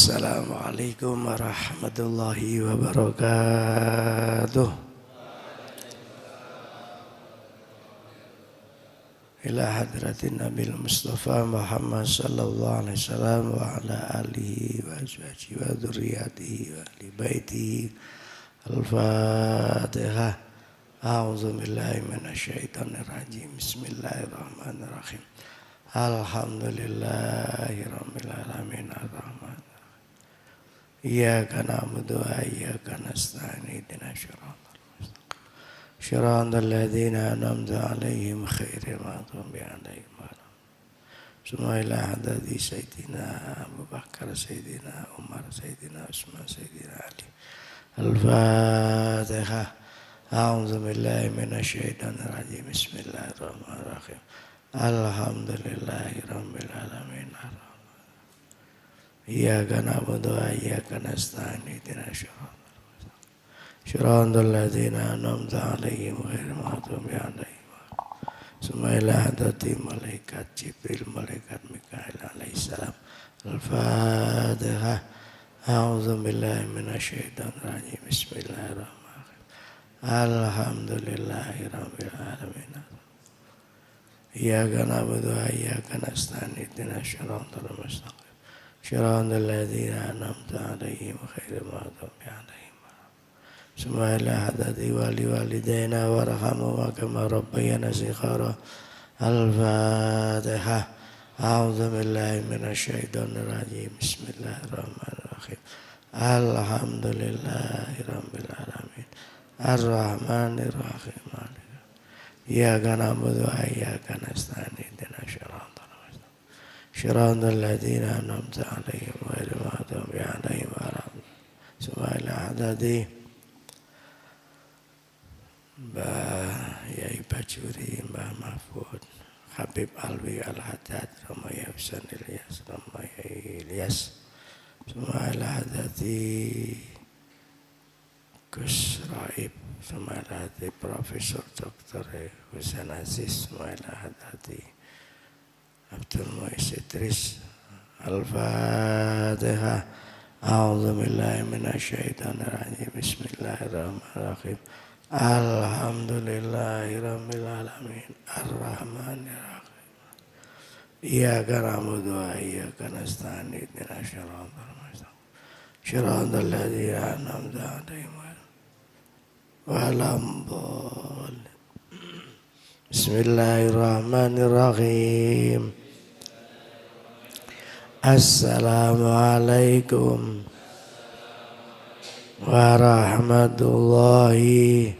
Assalamualaikum warahmatullahi wabarakatuh. Ila hadratin Nabil Mustafa Muhammad sallallahu alaihi wasallam wa ala alihi wa azwajihi wa dzurriyyatihi wa ahli baitihi. Al-Fatihah. A'udzu billahi minasyaitonir rajim. Bismillahirrahmanirrahim. Alhamdulillahirabbil alamin arrahman. Iyyaka na'budu wa iyyaka nasta'in ihdinas siratal ladzina an'amta 'alaihim ghairil maghdubi 'alaihim waladdallin. Sumaila hadati sayyidina Abu Bakar, sayyidina Umar, sayyidina Utsman, sayyidina Ali. Al-Fatihah. A'udzu billahi minasyaitonir rajim. Bismillahirrahmanirrahim. Alhamdulillahirabbil alamin arrahman. Iyyaka na'budu wa iyyaka nasta'in ihdinas siratal ladzina an'amta 'alaihim ghairil maghdubi 'alaihim waladdallin. Sumaila hadati malaikat Jibril, malaikat Mikail alaihissalam. Al-Fatihah. A'udzu billahi minasyaitonir rajim. Bismillahirrahmanirrahim. Alhamdulillahirabbil alamin. Iyyaka na'budu wa iyyaka nasta'in ihdinas siratal mustaqim. Siratal ladzina an'amta 'alaihim ghairil maghdubi 'alaihim waladdallin. Sumaila hadati walidaina warhamhuma kama rabbayana shighara. Al-Fatihah. A'udzu billahi minasyaitonir rajim. Bismillahirrahmanirrahim. Alhamdulillahirabbil alamin. Ar-Rahmanir Rahim. Iyyaka na'budu wa iyyaka nasta'in ihdinas siratal ladzina an'amta 'alaihim ghairil maghdubi 'alaihim waladdallin. Sumaila hadati Mbah Yai Bajuri, Mbah Mahfud, Habib Alwi Al-Haddad, Ramaya Husain Ilyas, Ramaya Ilyas. Sumaila hadati Gus Raib, sumaila hadati Profesor Dr. Husain Aziz, sumaila hadati Abdul Muiz Idris. Al-Fatihah. A'udzu billahi minasyaitonir rajim. Bismillahirrahmanirrahim. Alhamdulillahirabbil alamin arrahmanir rahim. Iyyaka na'budu wa iyyaka nasta'in ihdinas siratal mustaqim. Siratal ladzina an'amta 'alaihim waladdallin. Bismillahirrahmanirrahim. Assalamualaikum warahmatullahi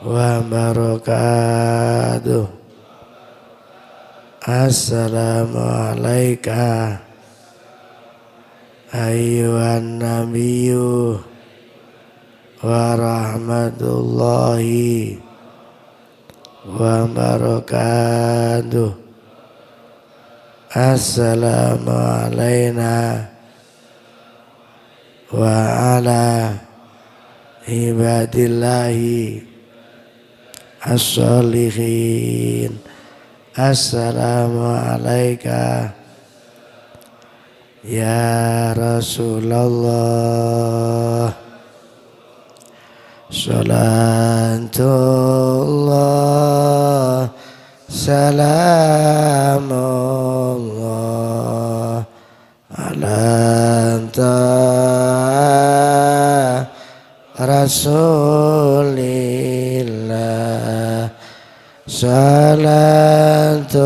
wabarakatuh. Assalamualaikum ayyuhan nabiyyu warahmatullahi wabarakatuh. Assalamu alayna wa ala ibadillahi as-solihin. Assalamu alayka ya Rasulullah. Salatullah salamullah ala Rasulillah. Salatullah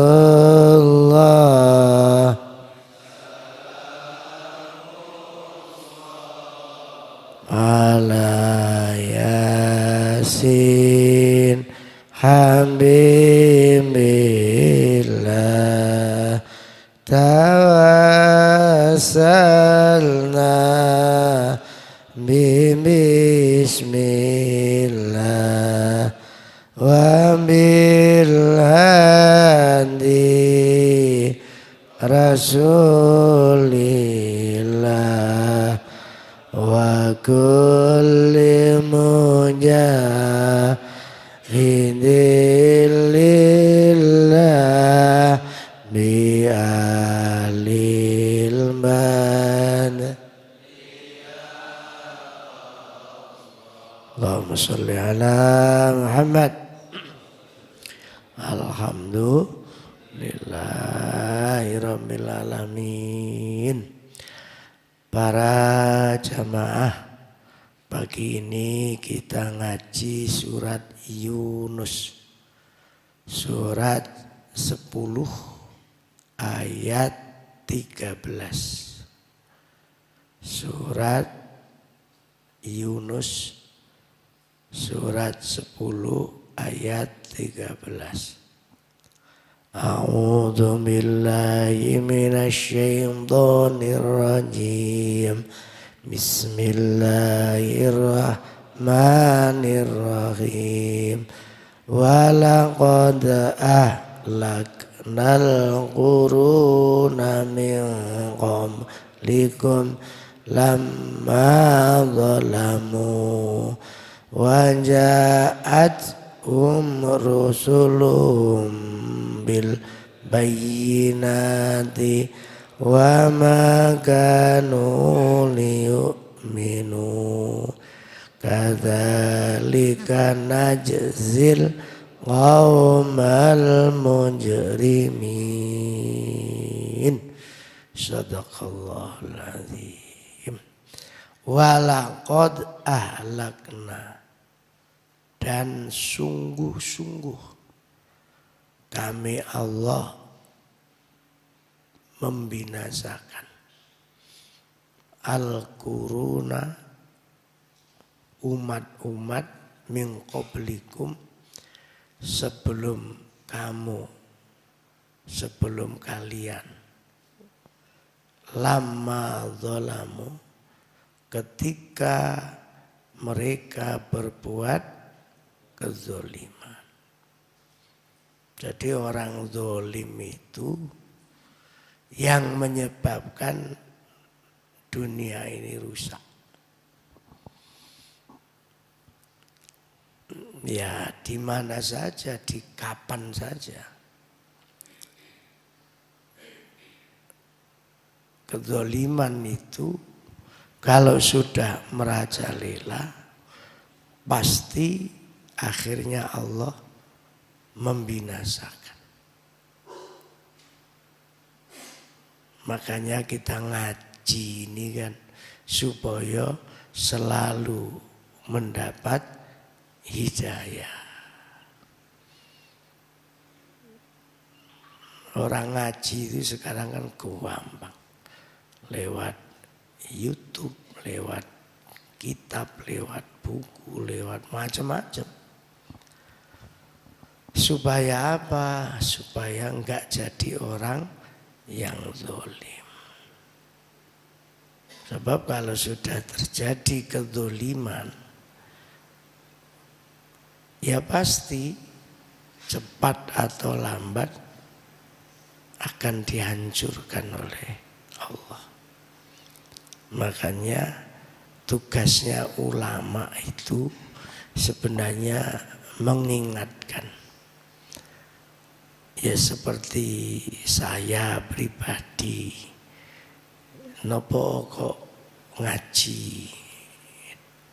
ala Yasin Habibillah. Tawassalna bismillah wa bil hadi rasulillah wa kulli mujahidin lillah bi alil bait sholli ala Muhammad. Alhamdulillahirabbil alamin. Para jamaah, pagi ini kita ngaji surat Yunus. Surat 10 ayat 13. Surat Yunus surat 10 ayat 13. A'udzu billahi minasyaitonir rajim. Bismillahirrahmanirrahim. Walaqad ahlaknal quruna min qablikum lamma zalamu wa ja'atuhum rusuluhum bil bayyinati wa ma kanu liyu'minu kadzalika najzil qaumal mujrimin. Sadaqallahul azim. Walaqad ahlakna, dan sungguh-sungguh kami Allah membinasakan al-quruna, umat-umat min qablikum, sebelum kamu, sebelum kalian, lamma zalamu, ketika mereka berbuat kezoliman. Jadi orang zolim itu yang menyebabkan dunia ini rusak. Ya di mana saja, di kapan saja. Kezoliman itu kalau sudah merajalela, pasti akhirnya Allah membinasakan. Makanya kita ngaji ini kan supaya selalu mendapat hidayah. Orang ngaji itu sekarang kan gampang. Lewat YouTube, lewat kitab, lewat buku, lewat macam-macam. Supaya apa? Supaya enggak jadi orang yang zalim. Sebab kalau sudah terjadi kezaliman, ya pasti cepat atau lambat akan dihancurkan oleh Allah. Makanya tugasnya ulama itu sebenarnya mengingatkan. Ya seperti saya pribadi, nopo kok ngaji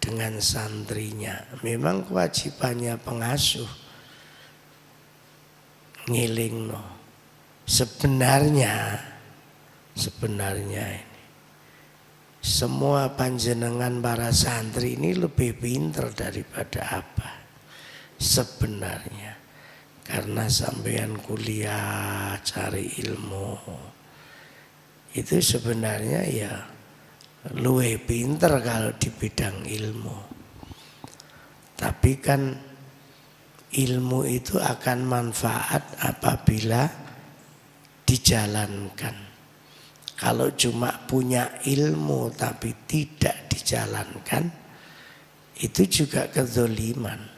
dengan santrinya. Memang kewajibannya pengasuh ngilingno. Sebenarnya ini semua panjenengan para santri ini lebih pintar daripada apa sebenarnya. Karena sampean kuliah cari ilmu itu sebenarnya ya luwih pinter kalau di bidang ilmu. Tapi kan ilmu itu akan manfaat apabila dijalankan. Kalau cuma punya ilmu tapi tidak dijalankan, itu juga kezoliman.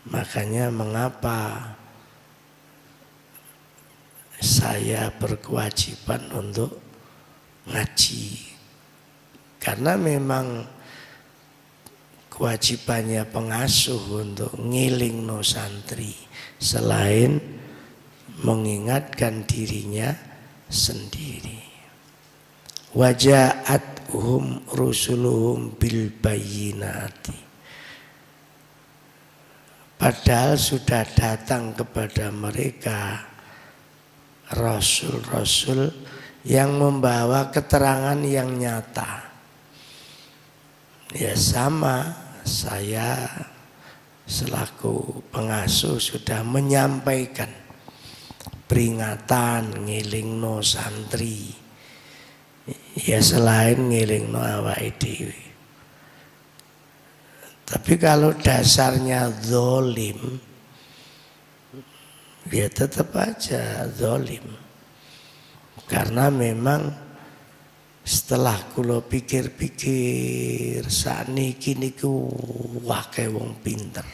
Makanya mengapa saya berkewajiban untuk ngaji. Karena memang kewajibannya pengasuh untuk ngilingno santri selain mengingatkan dirinya sendiri. Waja'atuhum rusuluhum bil bayyinati. Padahal sudah datang kepada mereka rasul-rasul yang membawa keterangan yang nyata. Ya sama, saya selaku pengasuh sudah menyampaikan peringatan ngilingno santri. Ya selain ngilingno awake dhewe. Tapi kalau dasarnya zalim, ya tetap aja zalim. Karena memang setelah kula pikir-pikir sakniki niku akeh wong pinter.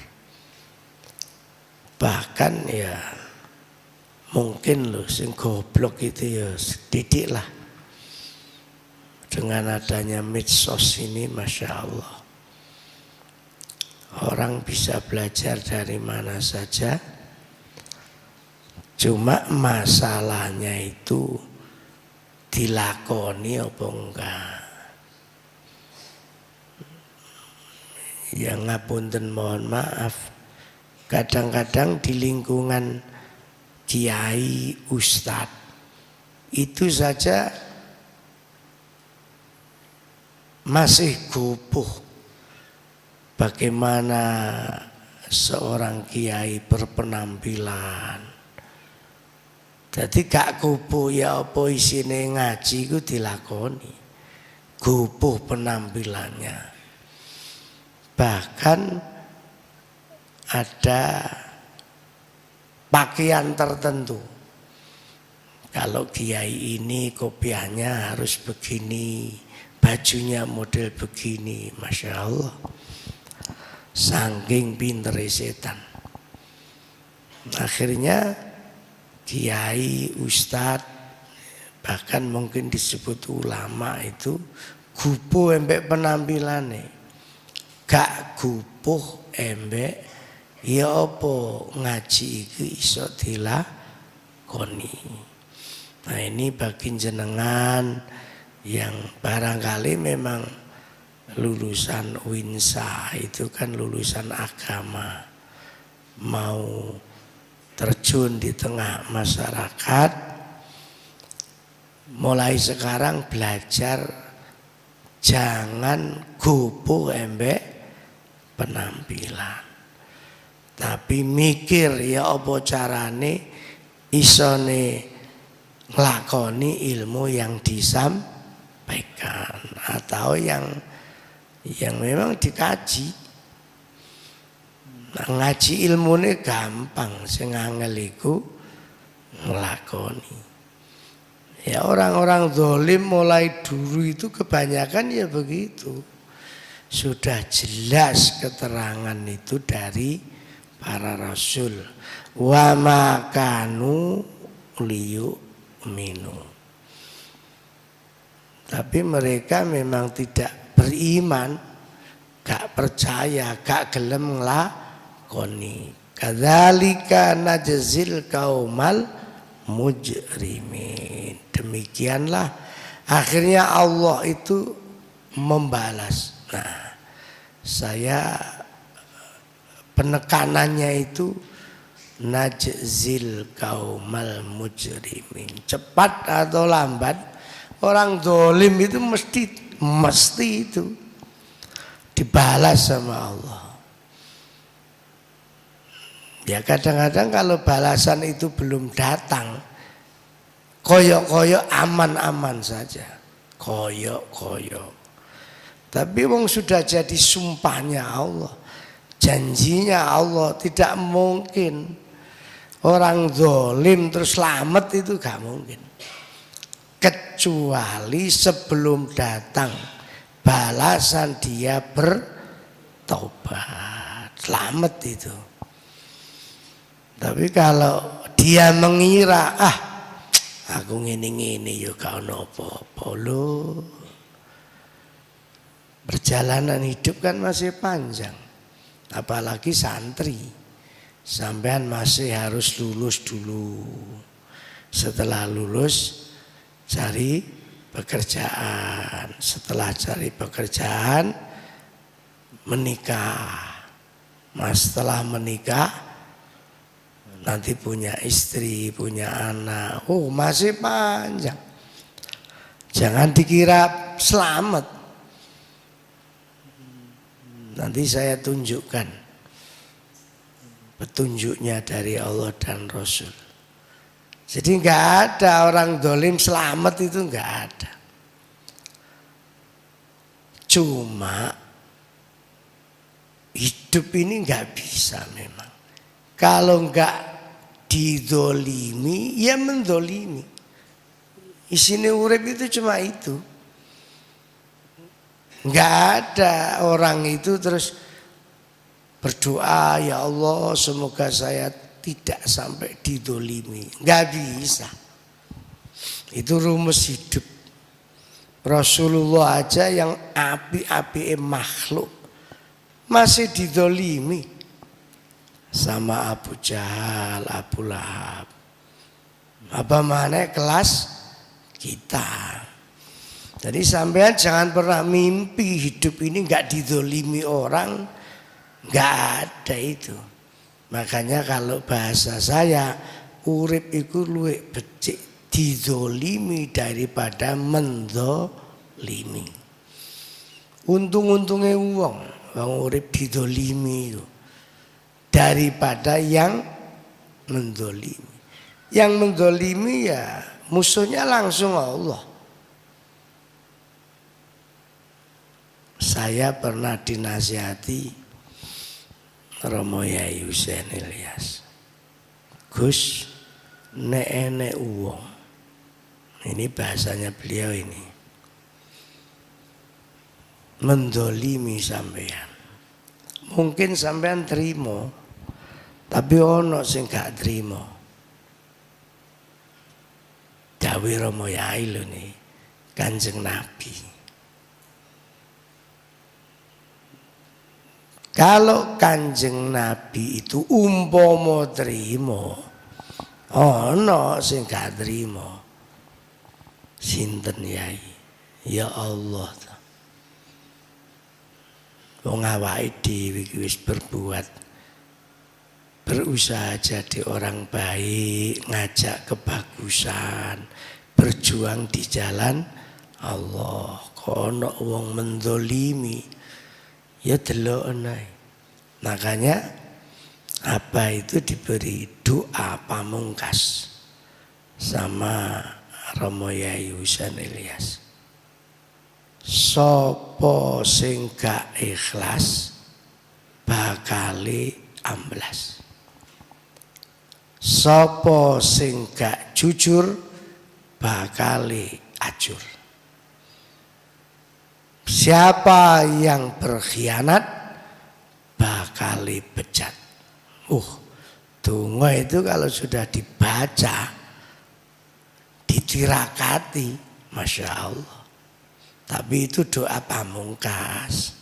Bahkan ya mungkin loh sing goblok itu ya sedikit lah. Dengan adanya medsos ini Masya Allah, orang bisa belajar dari mana saja. Cuma masalahnya itu dilakoni apa enggak. Yang ngapunten mohon maaf, kadang-kadang di lingkungan kiai, ustadz itu saja masih gupuh bagaimana seorang kiai berpenampilan. Jadi gak gupuh ya apa isine ngaji ku dilakoni, gupuh penampilannya. Bahkan ada pakaian tertentu. Kalau kiai ini kopiahnya harus begini, bajunya model begini, Masya Allah. Saking pinter setan. Akhirnya kiai, ustadz, bahkan mungkin disebut ulama itu gupuh embek penampilannya. Gak gupuh embek ya apa ngaji iki iso dilakoni. Nah ini bagi jenengan yang barangkali memang lulusan Winsa itu kan lulusan agama, mau terjun di tengah masyarakat, mulai sekarang belajar jangan gupuh embek penampilan, tapi mikir ya apa carane isone nglakoni ilmu yang disampaikan atau yang memang dikaji. Nah, ngaji ilmu ini gampang, sing angel iku nglakoni. Ya orang-orang zalim mulai dulu itu kebanyakan ya begitu. Sudah jelas keterangan itu dari para rasul. Wa makanu liyu'minu. Tapi mereka memang tidak beriman, gak percaya, gak gelem nglakoni. Kadzalika najzil qaumal mujrimin. Demikianlah akhirnya Allah itu membalas. Nah, saya penekanannya itu najzil qaumal mujrimin. Cepat atau lambat orang zalim itu mesti itu dibalas sama Allah. Ya kadang-kadang kalau balasan itu belum datang, koyok-koyok aman-aman saja, koyok-koyok. Tapi wong sudah jadi sumpahnya Allah, janjinya Allah, tidak mungkin orang zalim terus selamat, itu gak mungkin. Kecuali sebelum datang balasan dia bertobat, selamat itu. Tapi kalau dia mengira aku ngini-ngini yo gak ono apa-apa lho. Perjalanan hidup kan masih panjang. Apalagi santri. Sampean masih harus lulus dulu. Setelah lulus cari pekerjaan. Setelah cari pekerjaan menikah. Mas setelah menikah nanti punya istri, punya anak, masih panjang. Jangan dikira selamat. Nanti saya tunjukkan petunjuknya dari Allah dan Rasul. Jadi nggak ada orang dolim selamat, itu nggak ada. Cuma hidup ini nggak bisa memang. Kalau nggak didolimi, ya mendolimi. Isinya urip itu cuma itu. Nggak ada orang itu terus berdoa, ya Allah semoga saya tidak sampai didolimi. Nggak bisa. Itu rumus hidup. Rasulullah aja yang api-api makhluk masih didolimi sama Abu Jahal, Abu Lahab. Apa mana kelas kita. Jadi sampean jangan pernah mimpi hidup ini nggak didolimi orang, nggak ada itu. Makanya kalau bahasa saya, urip iku luwih becik didolimi daripada mendolimi. Untung-untungnya wong urip didolimi itu daripada yang mendolimi. Yang mendolimi ya musuhnya langsung Allah. Saya pernah dinasihati Romo Yai Husain Ilyas. Gus, nek uwong. Ini bahasanya beliau ini. Mendolimi sampean. Mungkin sampean terima, tapi ono sing gak terima. Dawuh Romo Yai lho nih, Kanjeng Nabi. Kalau Kanjeng Nabi itu umpama trimo, ono sing gak trimo. Sinten Yai? Ya Allah. Wong awake dhewe wis berbuat, berusaha jadi orang baik, ngajak kebagusan, berjuang di jalan Allah. Kono wong mendolimi, ya delok nae. Makanya apa itu diberi doa pamungkas sama Romo Yai Husain Ilyas. Sopo sing gak ikhlas bakali amblas. Sopo sing gak jujur bakali ajur. Siapa yang berkhianat bakali bejat. Donga itu kalau sudah dibaca, ditirakati, Masya Allah. Tapi itu doa pamungkas.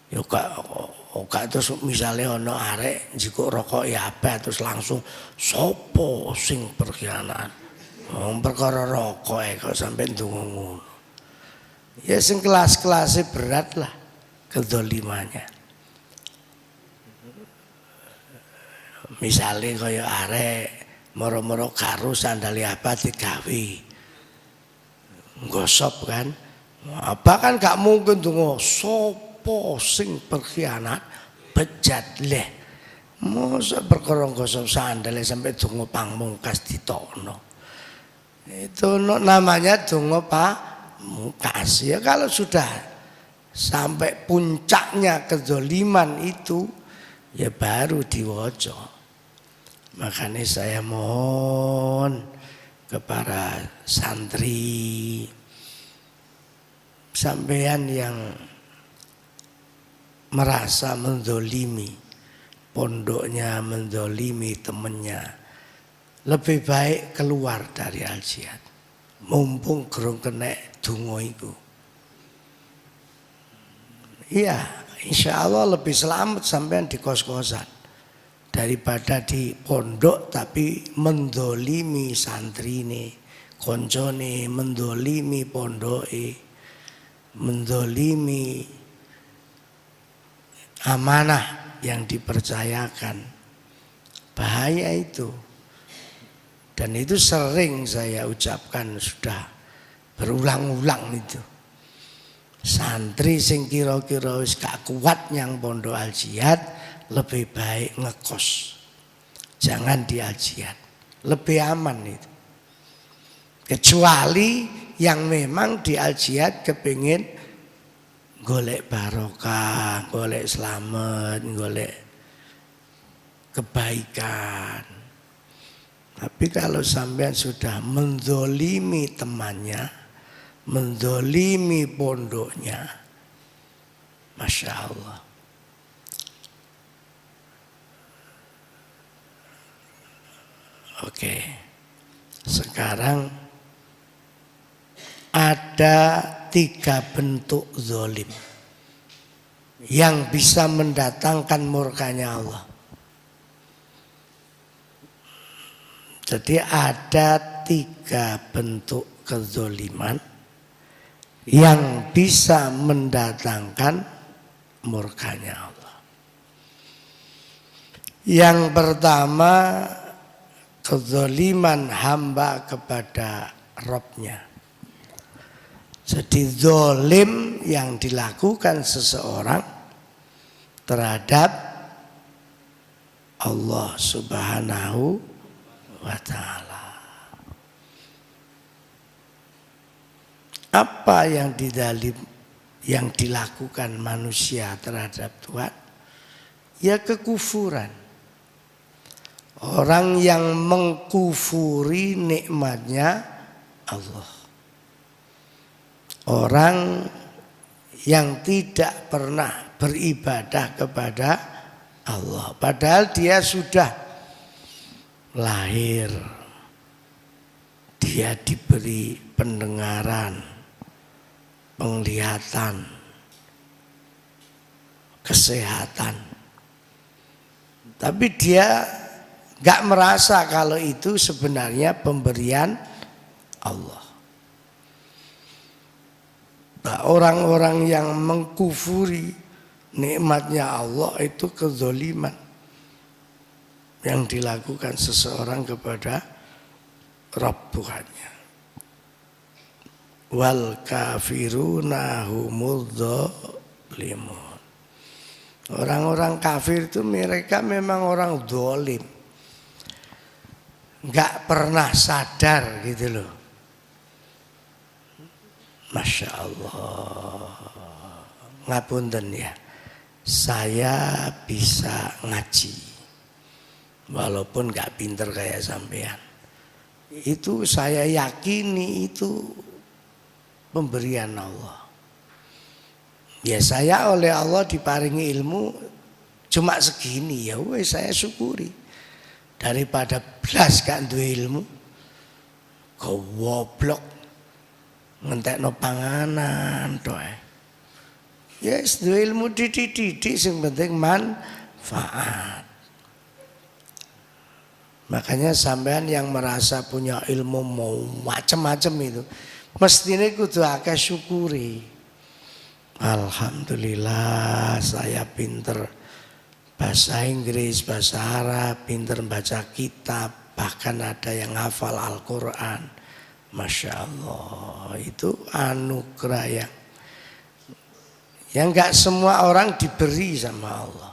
Ya kok terus misalnya ono arek njikuk rokok ya apa terus langsung sopo sing berkhianat. Perkara rokok kok sampai ndonga ngono. Ya sing kelas-kelasnya berat lah kedolimannya. Misalnya kaya arek moro-moro karo sandali apa digawe. Gosop kan. Apa kan gak mungkin donga sopo sing berkhianat bejat leh. Masa perkara gosop sandale sampai donga pamungkas ditokno. Itu namanya donga pamungkas. Ya kalau sudah sampai puncaknya kezaliman itu ya baru diwaca. Makanya saya mohon kepada santri, sampean yang merasa mendolimi pondoknya, mendolimi temennya, lebih baik keluar dari al-jihad. Mumpung gerung kena donga iku. Iya, insya Allah lebih selamat sampean di kos-kosan daripada di pondok tapi mendolimi santrine, koncone, mendolimi pondoke, mendolimi amanah yang dipercayakan. Bahaya itu. Dan itu sering saya ucapkan, sudah berulang-ulang itu. Santri sing kira-kira wis gak kuat yang pondok Al Jihad lebih baik ngekos. Jangan di Al Jihad. Lebih aman itu. Kecuali yang memang di Al Jihad kepingin golek barokah, golek selamat, golek kebaikan. Tapi kalau sampean sudah menzolimi temannya, menzolimi pondoknya, Masya Allah. Oke, sekarang ada 3 bentuk zolim yang bisa mendatangkan murkanya Allah. Jadi ada 3 bentuk kezoliman yang bisa mendatangkan murkanya Allah. Yang pertama, kezoliman hamba kepada Rabb-nya. Jadi zolim yang dilakukan seseorang terhadap Allah Subhanahu wa ta'ala. Apa yang dilakukan manusia terhadap Tuhan? Ya kekufuran. Orang yang mengkufuri nikmatnya Allah. Orang yang tidak pernah beribadah kepada Allah. Padahal dia sudah lahir, dia diberi pendengaran, penglihatan, kesehatan. Tapi dia gak merasa kalau itu sebenarnya pemberian Allah. Nah, orang-orang yang mengkufuri nikmatnya Allah itu kezoliman yang dilakukan seseorang kepada Rabb Tuhannya. Wal kafiruna humudz dzalimun. Orang-orang kafir itu mereka memang orang zalim. Enggak pernah sadar gitu loh. Masya Allah. Ngapunten ya. Saya bisa ngaji. Walaupun gak pinter kayak sampean, itu saya yakini itu pemberian Allah. Ya saya oleh Allah diparingi ilmu cuma segini, ya wes saya syukuri. Daripada blas gak duwe ilmu, goblok ngentekno panganan toh. Ya duwe ilmu didik sing penting manfaat. Makanya sampean yang merasa punya ilmu mau macam-macam itu, mestinya kudu akeh syukuri. Alhamdulillah saya pinter bahasa Inggris, bahasa Arab, pinter baca kitab, bahkan ada yang hafal Al-Quran. Masya Allah, itu anugerah yang gak semua orang diberi sama Allah.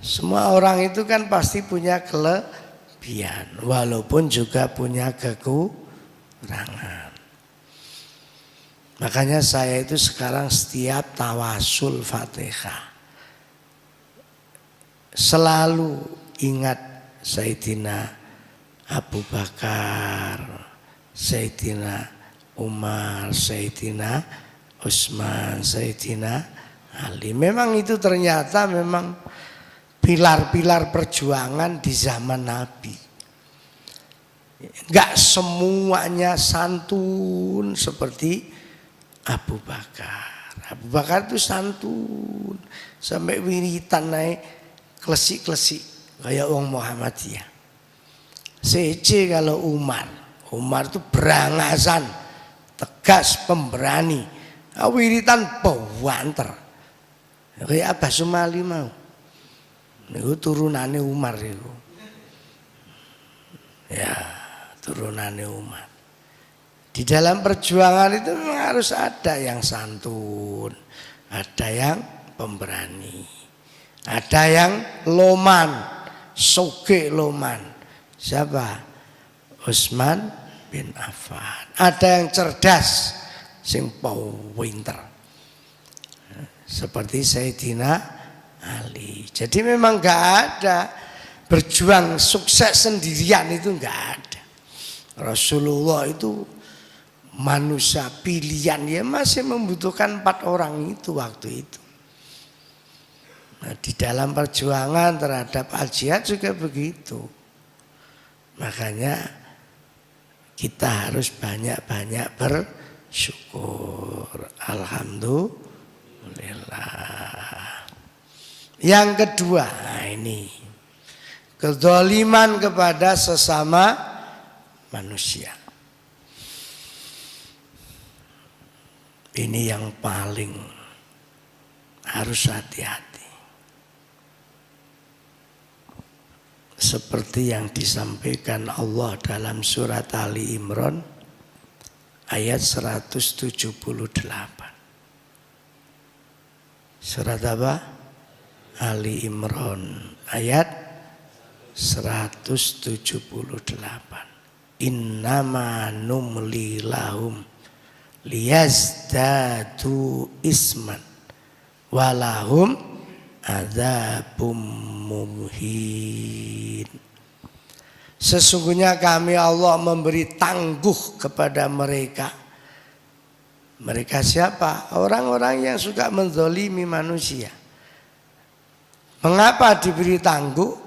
Semua orang itu kan pasti punya kelebihan, walaupun juga punya kekurangan. Makanya saya itu sekarang setiap tawasul Fatihah selalu ingat Sayyidina Abu Bakar, Sayyidina Umar, Sayyidina Utsman, Sayyidina Ali. Memang itu ternyata memang pilar-pilar perjuangan di zaman Nabi. Enggak semuanya santun seperti Abu Bakar. Abu Bakar itu santun sampai wiritan naik klesik-klesik kayak orang Muhammadiyah. Sece kalau Umar itu berangasan, tegas, pemberani. Wiritan pewanter. Kayak Abah Sumali mau. Niku turunane Umar itu. Ya, turunane Umar. Di dalam perjuangan itu memang harus ada yang santun, ada yang pemberani, ada yang loman, soge loman. Siapa? Utsman bin Affan. Ada yang cerdas, sing pinter. Seperti Sayyidina Ali. Jadi memang enggak ada berjuang sukses sendirian, itu enggak ada. Rasulullah itu manusia pilihan, ya masih membutuhkan 4 orang itu waktu itu. Nah, di dalam perjuangan terhadap al-jihad juga begitu. Makanya kita harus banyak-banyak bersyukur. Alhamdulillah. Yang kedua, nah ini kezaliman kepada sesama manusia. Ini yang paling harus hati-hati. Seperti yang disampaikan Allah dalam surat Ali Imran ayat 178. Surat apa? Ali Imran ayat 178. Innama numli lahum liyazdadu isman walahum adzabum muhin. Sesungguhnya kami Allah memberi tangguh kepada mereka. Mereka siapa? Orang-orang yang suka menzalimi manusia. Mengapa diberi tangguh?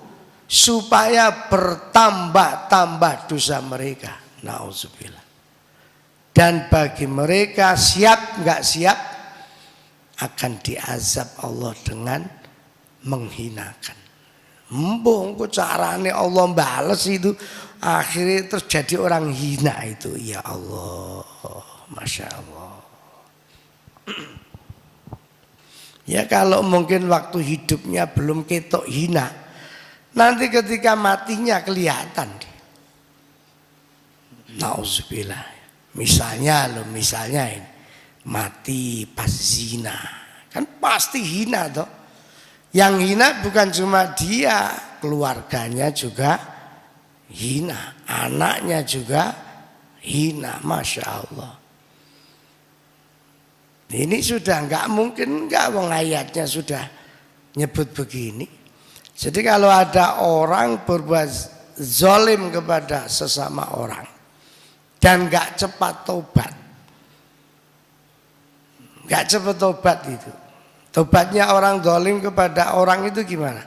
Supaya bertambah-tambah dosa mereka. Nauzubillah. Dan bagi mereka siap nggak siap akan diazab Allah dengan menghinakan. Mbong carane Allah balas itu akhirnya terjadi orang hina itu. Ya Allah, Masya Allah. Ya kalau mungkin waktu hidupnya belum ketok hina, nanti ketika matinya kelihatan. Nauzubillah. Misalnya ini mati pas zina, kan pasti hina toh. Yang hina bukan cuma dia, keluarganya juga hina, anaknya juga hina, Masya Allah. Ini sudah nggak mungkin, nggak, wong ayatnya sudah nyebut begini. Jadi kalau ada orang berbuat zalim kepada sesama orang dan nggak cepat tobat, nggak cepat tobat itu, tobatnya orang zalim kepada orang itu gimana?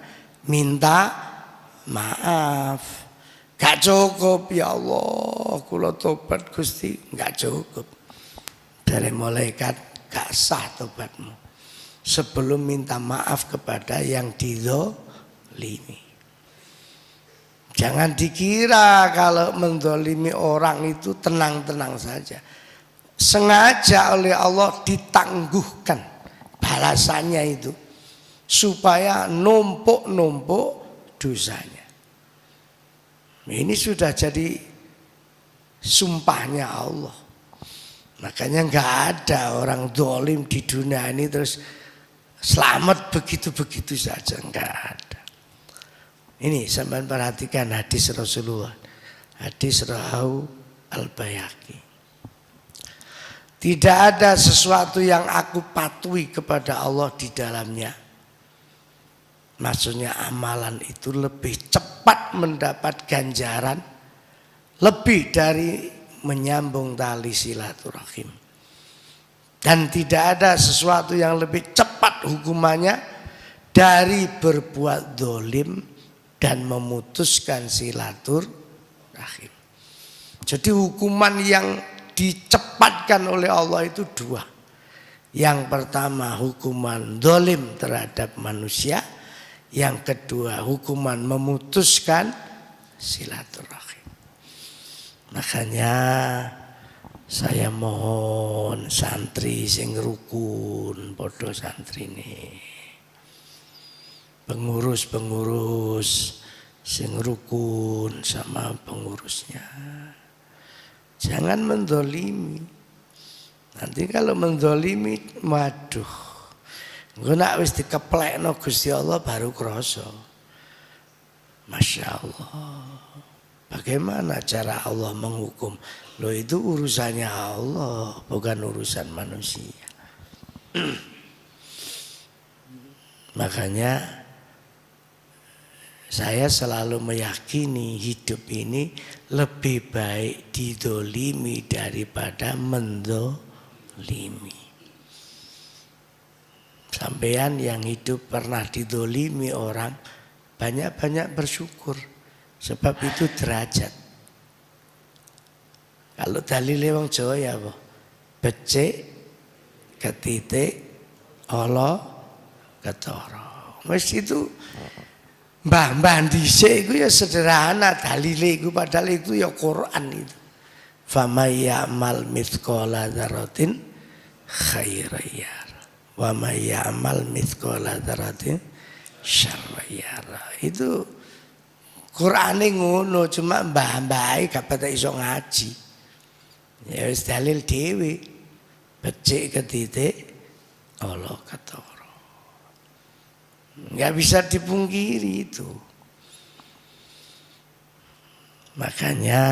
Minta maaf. Gak cukup, ya Allah, kula tobat Gusti, nggak cukup. Dari malaikat gak sah tobatmu sebelum minta maaf kepada yang dizalimi. Jangan dikira kalau menzalimi orang itu tenang-tenang saja. Sengaja oleh Allah ditangguhkan balasannya itu supaya numpuk-numpuk dosanya. Ini sudah jadi sumpahnya Allah. Makanya nggak ada orang zalim di dunia ini terus selamat begitu-begitu saja, nggak ada. Ini sampean perhatikan hadis Rasulullah, hadis Rawahu Al-Baihaqi. Tidak ada sesuatu yang aku patuhi kepada Allah di dalamnya. Maksudnya amalan itu lebih cepat mendapat ganjaran lebih dari menyambung tali silaturahim. Dan tidak ada sesuatu yang lebih cepat hukumannya dari berbuat zalim dan memutuskan silaturahim. Jadi hukuman yang dicepatkan oleh Allah itu 2. Yang pertama hukuman zalim terhadap manusia, yang kedua hukuman memutuskan silaturahim. Makanya saya mohon santri sing rukun, podo santri ini. pengurus-pengurus sing rukun sama pengurusnya. Jangan mendolimi. Nanti kalau mendolimi, waduh, engko nek wis dikeplekno Gusti Allah baru krasa. Masya Allah. Bagaimana cara Allah menghukum? Loh itu urusannya Allah, bukan urusan manusia. Makanya saya selalu meyakini hidup ini lebih baik didolimi daripada mendolimi. Sampean yang hidup pernah didolimi orang, banyak-banyak bersyukur. Sebab itu derajat. Kalau dalile wong Jawa ya apa? Becik ketitik ala ketara. Wis itu mbah-mbah dhisik iku ya sederhana dalile iku, padahal itu ya Quran itu. Famay ya'mal mithqala dzarratin khairan yara wa may ya'mal mithqala dzarratin syarran yara. Itu Qur'ane ngono, cuma mbah-mbah gak pada iso ngaji. Ya wis dalil dhewe. Becik ketitik ala ketara. Enggak bisa dipungkiri itu. Makanya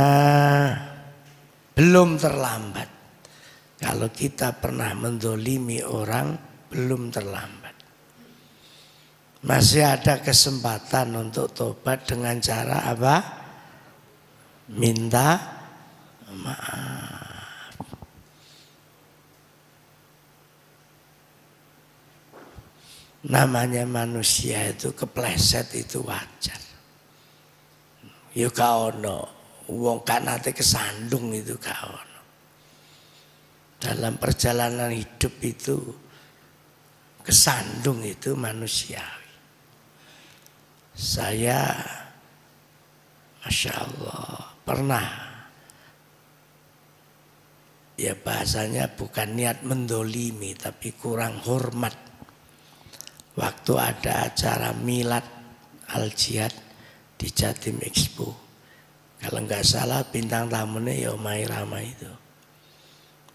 belum terlambat. Kalau kita pernah mendolimi orang, belum terlambat. Masih ada kesempatan untuk tobat dengan cara apa? Minta maaf. Namanya manusia itu kepleset itu wajar. Ya gak ono, wong kan nate kesandung itu gak ono. Dalam perjalanan hidup itu kesandung itu manusiawi. Saya Masya Allah pernah, ya bahasanya bukan niat mendolimi tapi kurang hormat. Waktu ada acara milad Al-Jihad di Jatim Expo, kalau nggak salah bintang tamunya ya Omai Rama itu.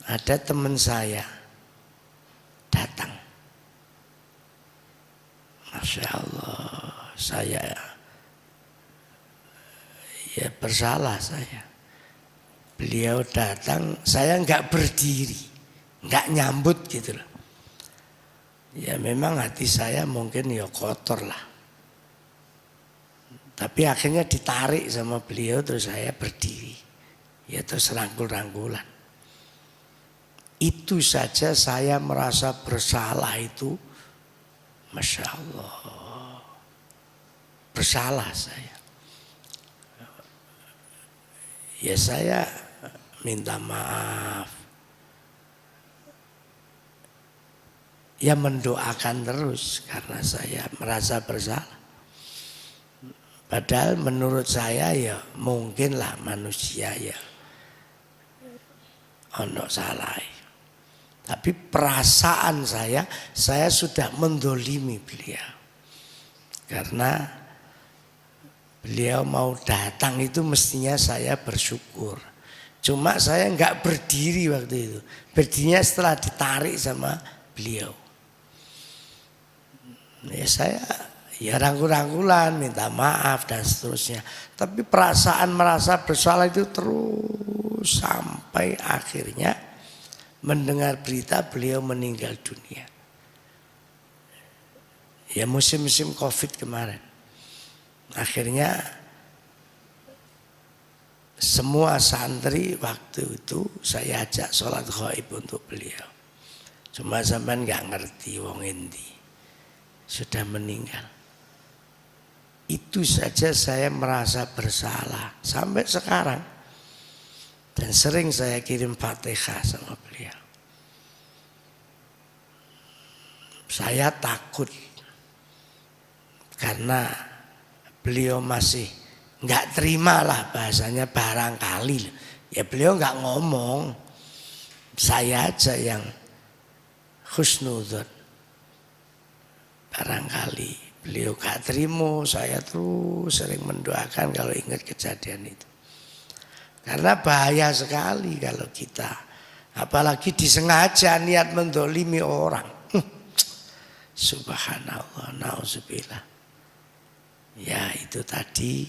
Ada teman saya datang. Masya Allah, saya ya bersalah saya. Beliau datang, saya nggak berdiri, nggak nyambut gitu loh. Ya memang hati saya mungkin ya kotor lah. Tapi akhirnya ditarik sama beliau terus saya berdiri. Ya terus rangkul-rangkulan. Itu saja saya merasa bersalah itu. Masya Allah. Bersalah saya. Ya saya minta maaf. Ya mendoakan terus karena saya merasa bersalah. Padahal menurut saya ya mungkinlah manusia ya ono salah. Tapi perasaan saya sudah mendolimi beliau. Karena beliau mau datang itu mestinya saya bersyukur. Cuma saya enggak berdiri waktu itu. Berdirinya setelah ditarik sama beliau. Ya saya ya rangkul-rangkulan, minta maaf dan seterusnya. Tapi perasaan merasa bersalah itu terus sampai akhirnya mendengar berita beliau meninggal dunia. Ya musim-musim Covid kemarin. Akhirnya semua santri waktu itu saya ajak sholat ghaib untuk beliau. Cuma sampean nggak ngerti wong endi sudah meninggal. Itu saja saya merasa bersalah sampai sekarang. Dan sering saya kirim Fatihah sama beliau. Saya takut karena beliau masih nggak terima lah bahasanya barangkali. Ya beliau nggak ngomong. Saya aja yang husnudzon. Barangkali Beliau gak terima, saya terus sering mendoakan kalau ingat kejadian itu. Karena bahaya sekali kalau kita, apalagi disengaja niat mendolimi orang. Subhanallah, na'udzubillah. Ya itu tadi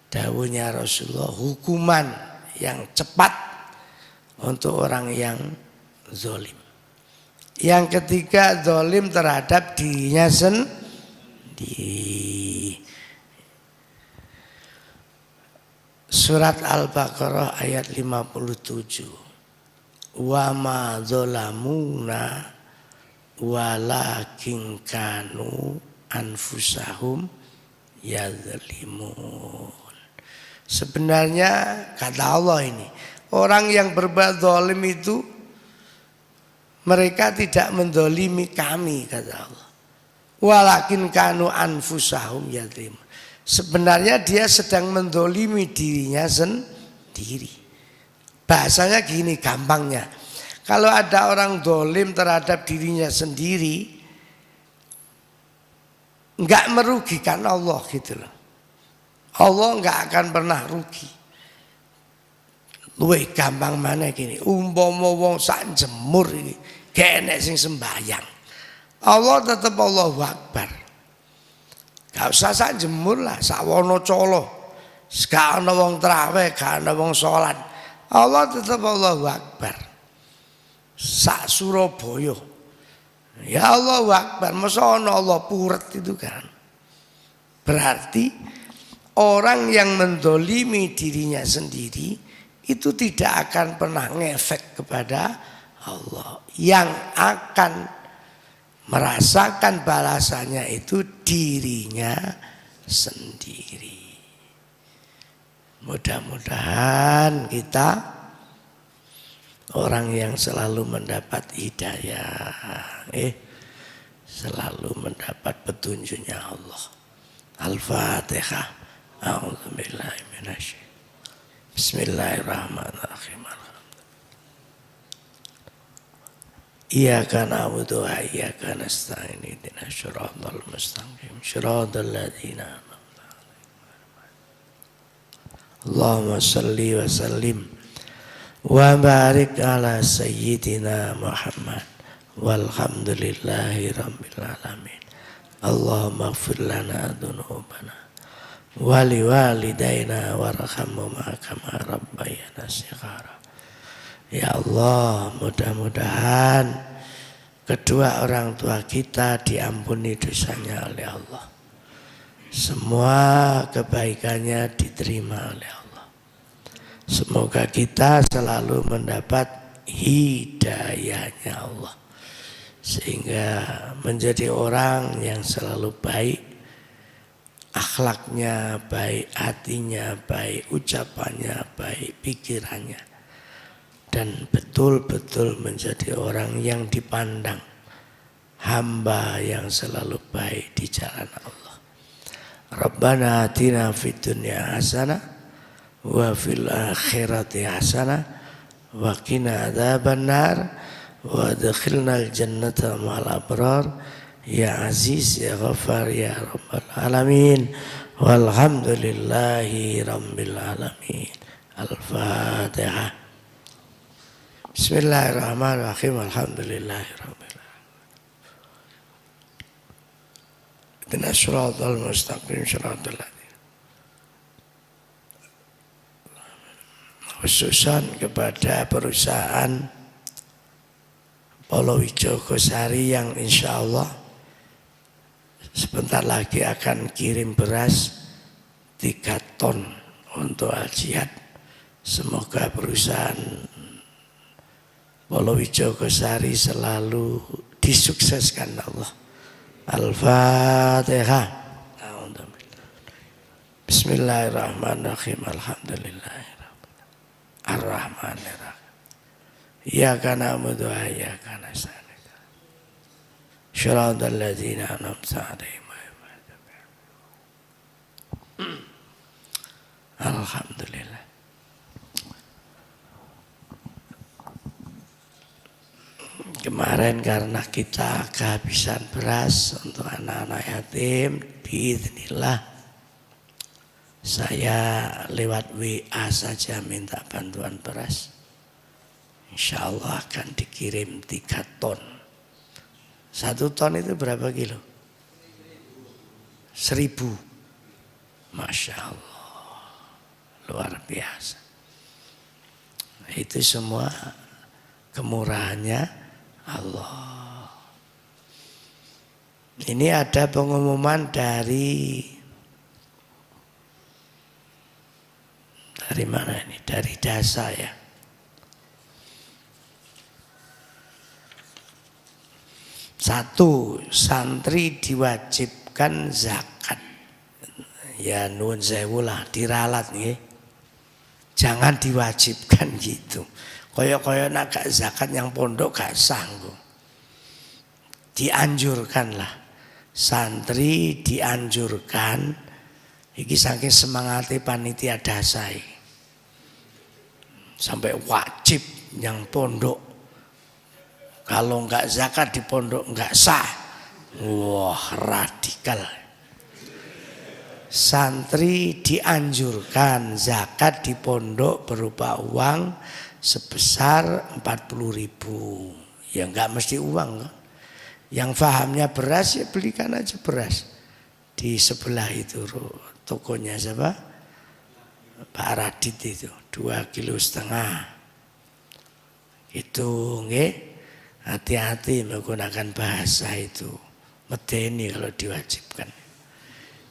dawuhnya Rasulullah, hukuman yang cepat untuk orang yang zalim. Yang ketiga, zalim terhadap dirinya sendiri. Surat Al-Baqarah ayat 57. Wa ma zalamuna walakin kanu anfusahum yadzlimun. Sebenarnya kata Allah ini, orang yang berbuat zalim itu mereka tidak mendolimi kami, kata Allah. Walakin kanu anfusahum yadzlimun. Sebenarnya dia sedang mendolimi dirinya sendiri. Bahasanya gini gampangnya. Kalau ada orang zalim terhadap dirinya sendiri, enggak merugikan Allah gitu loh. Allah enggak akan pernah rugi. Luwih gampang mana gini, umpama wong sak jemur iki gak enek sing sembayang. Allah tetap Allahu Akbar. Gak usah sak jemur lah, sak Wonocolo. Gak ana wong traweh, gak ana wong salat. Allah tetap Allahu Akbar. Sak Surabaya. Ya Allahu Akbar, masa ana Allah puret itu kan. Berarti orang yang mendolimi dirinya sendiri itu tidak akan pernah ngefek kepada Allah. Yang akan merasakan balasannya itu dirinya sendiri. Mudah-mudahan kita orang yang selalu mendapat hidayah, selalu mendapat petunjuknya Allah. Al-Fatihah. A'udzubillahi minasyaitonir. Bismillahirrahmanirrahim. Iyyaka na'budu wa iyyaka nasta'in. Ihdinas siratal mustaqim. Shiratal ladzina an'amta 'alaihim. Allahumma shalli wa sallim wa barik ala sayyidina Muhammad walhamdulillahi rabbil alamin. Allahumma ighfir lana dzunubana wa liwalidayna warhamhuma kama rabbayana shighara. Ya Allah, mudah-mudahan kedua orang tua kita diampuni dosanya oleh Allah. Semua kebaikannya diterima oleh Allah. Semoga kita selalu mendapat hidayahnya Allah, sehingga menjadi orang yang selalu baik, akhlaknya baik, hatinya baik, ucapannya baik, pikirannya, dan betul-betul menjadi orang yang dipandang hamba yang selalu baik di jalan Allah. Rabbana atina fid dunya hasanah wa fil akhirati hasanah wa qina adzabannar wa adkhilnal jannata ma'al abrar ya aziz ya ghafar ya rabbal alamin walhamdulillahi rabbil alamin. Al-Fatihah. Bismillahirrahmanirrahim. Alhamdulillahirabbil alamin. Ihdinas siratal mustaqim siratal ladzina. Khususan kepada perusahaan Polowijo Gosari yang insya Allah sebentar lagi akan kirim beras 3 ton untuk al-jihad. Semoga perusahaan Polowijo Gosari selalu disukseskan Allah. Al-Fatihah. Bismillahirrahmanirrahim. Alhamdulillahirabbil Ar-Rahmanirrahim. Iyyaka na'budu wa iyyaka nasta'in. Shiratal ladzina an'amta 'alaihim. Alhamdulillah. Kemarin karena kita kehabisan beras untuk anak-anak yatim, biidznillah saya lewat WA saja minta bantuan beras. Insya Allah akan dikirim 3 ton. 1 ton itu berapa kilo? 1000. Masya Allah, luar biasa. Itu semua kemurahannya Allah. Ini ada pengumuman dari mana ini? Dari Dasa ya. Satu, santri diwajibkan zakat. Ya nuwun sewu lah, diralat nih. Jangan diwajibkan gitu. Koyok-koyok nak gak zakat yang pondok gak sanggup. Dianjurkanlah. Santri dianjurkan. Iki saking semangatnya panitia dasai. Sampai wajib yang pondok. Kalau enggak zakat di pondok enggak sah. Wah, radikal. Santri dianjurkan zakat di pondok berupa uang sebesar 40.000. Ya enggak mesti uang kan. Yang fahamnya beras ya belikan aja beras. Di sebelah itu tokonya siapa? Pak Radit itu 2,5 kilo. Itu nggih, hati-hati menggunakan bahasa itu. Medeni kalau diwajibkan.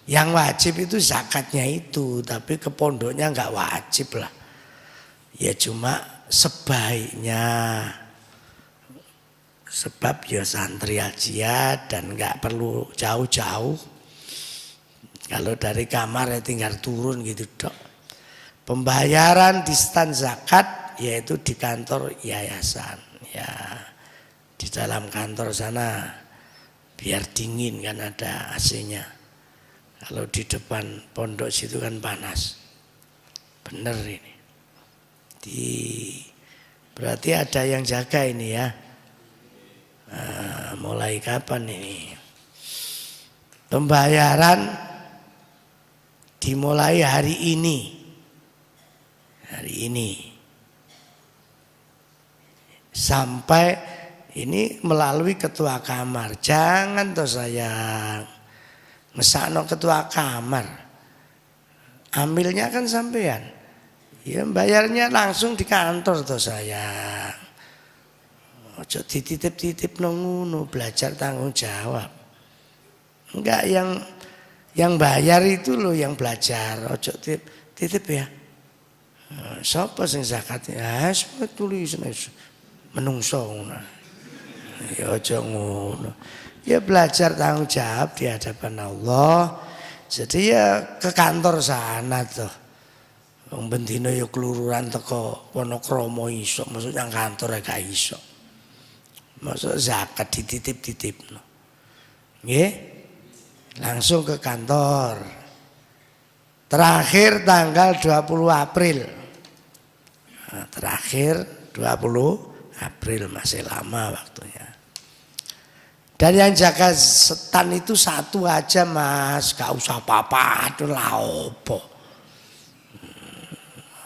Yang wajib itu zakatnya itu, tapi ke pondoknya enggak wajib lah. Ya cuma sebaiknya, sebab ya santri aja dan enggak perlu jauh-jauh. Kalau dari kamar ya tinggal turun gitu dok. Pembayaran di stand zakat yaitu di kantor yayasan. Ya di dalam kantor sana biar dingin kan ada AC-nya. Kalau di depan pondok situ kan panas. Bener ini. Berarti ada yang jaga ini ya. Nah, mulai kapan ini? Pembayaran dimulai hari ini. Hari ini. Sampai ini melalui ketua kamar. Jangan toh sayang. Ngesakno ketua kamar. Ambilnya kan sampean. Ya bayarnya langsung di kantor toh sayang. Ojo dititip-titip ngono, belajar tanggung jawab. Enggak yang bayar itu loh yang belajar. Ojo titip ya. Sapa sing zakat? Ya semua tulis menungso ngono. Ya ojo ngono. Ya belajar tanggung jawab di hadapan Allah. Jadi ya ke kantor sana tuh. Wong bendina ya kelururan teko Wonokromo iso, maksudnya kantor ya gak iso. Maksud zakat dititip-titipno. Nggih? Langsung ke kantor. Terakhir tanggal 20 April. Nah, terakhir 20 April masih lama waktunya. Dan yang jaga setan itu satu aja mas, gak usah apa-apa, itu lah opo.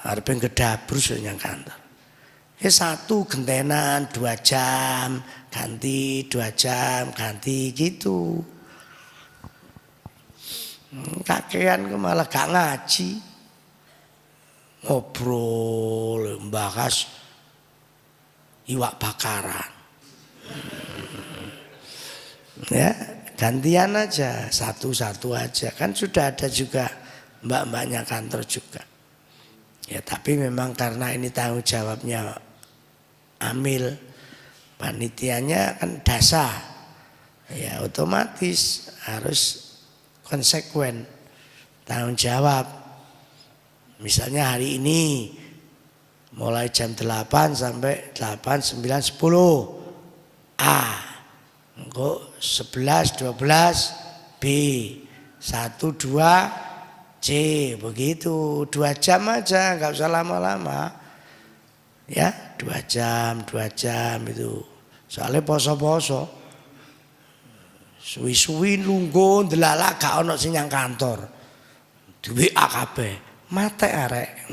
Harapin gedabur yang kantor. Ya satu gentenan 2 jam, ganti 2 jam, ganti gitu. Kakean malah gak ngaji. Ngobrol, bahas iwak bakaran. Ya gantian aja, satu-satu aja. Kan sudah ada juga mbak-mbaknya kantor juga. Ya tapi memang karena ini tanggung jawabnya Amil, panitianya kan dasa. Ya otomatis harus konsekuen tanggung jawab. Misalnya hari ini mulai jam 8 sampai 8, 9, 10 A. Engko 11, 12 B, 1, 2 C, begitu 2 jam aja, nggak usah lama-lama. Ya 2 jam itu Soalnya poso-poso. Suwi-suwi lungguh ndelala gak ono sing nyang kantor. Di-WA kabeh. Mate arek.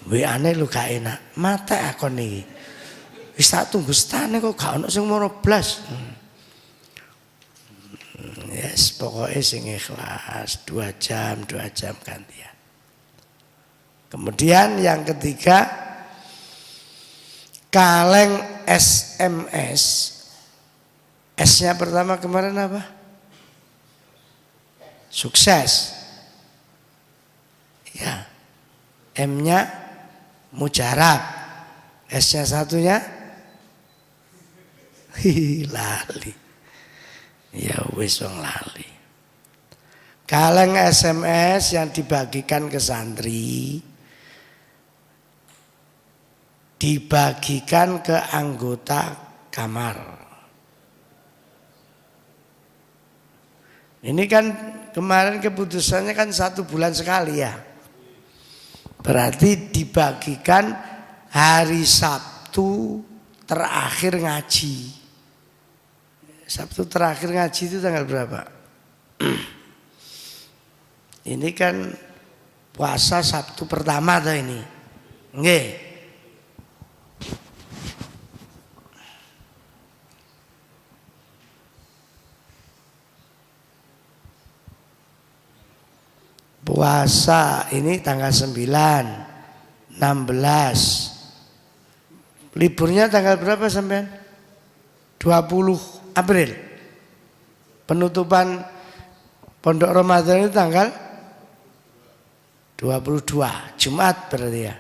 WA-ne lu gak enak. Mate akon iki. Wis tak tunggu stane kok gak ono sing moro blas. Yes, pokoknya sing ikhlas 2 jam gantian. Kemudian yang ketiga, kaleng SMS. S-nya pertama kemarin apa? Sukses. Ya. M-nya mujarab. S-nya satunya lali. Ya wis wong lali. Kaleng SMS yang dibagikan ke santri dibagikan ke anggota kamar. Ini kan kemarin keputusannya kan 1 bulan sekali ya. Berarti dibagikan hari Sabtu terakhir ngaji. Sabtu terakhir ngaji itu tanggal berapa? Ini kan puasa Sabtu pertama tuh ini. Nggih. Puasa ini tanggal 9, 16. Liburnya tanggal berapa sampean? 20 April. Penutupan Pondok Ramadan itu tanggal 22, Jumat berarti ya.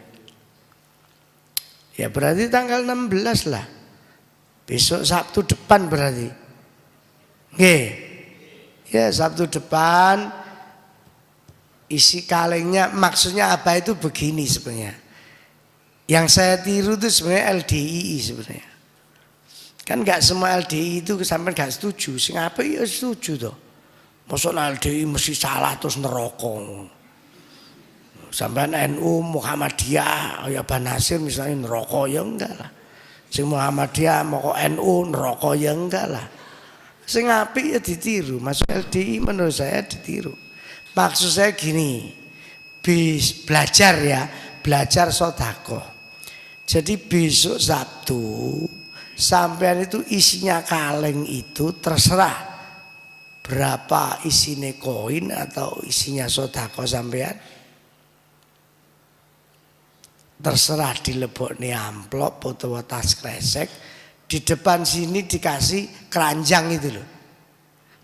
Ya berarti tanggal 16 lah. Besok Sabtu depan berarti. Nggih. Ya Sabtu depan. Isi kalengnya maksudnya apa itu begini sebenarnya. Yang saya tiru itu sebenarnya LDII sebenarnya. Kan nggak semua LDI itu sampai nggak setuju. Sing apa ya setuju toh. Maksudnya LDI mesti salah terus neraka. Sampai NU Muhammadiyah ya Ban Nasir misalnya neraka ya enggak lah. Sing Muhammadiyah mau NU neraka ya enggak lah. Sing apik ya ditiru. Masuk LDI menurut saya ditiru. Maksud saya gini, belajar ya, belajar sedekah. Jadi besok Sabtu sampean itu isinya kaleng itu terserah berapa isinya koin atau isinya sedekah sampean. Terserah dilebokne amplop atau tas kresek. Di depan sini dikasih keranjang itu loh.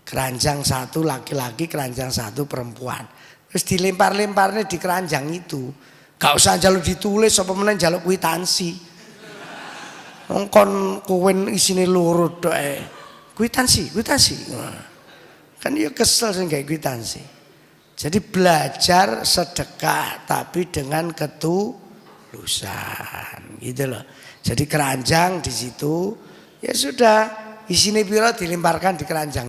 Keranjang 1 laki-laki, keranjang 1 perempuan. Terus dilempar-lemparnya di keranjang itu. Gak usah jaluk ditulis apa meneh jaluk kwitansi. Kon kowen isine loro tok e. Kwitansi. Kan ya kesel sing gawe kwitansi. Jadi belajar sedekah tapi dengan ketulusan gitu loh. Jadi keranjang di situ ya sudah isine piro dilemparkan di keranjang.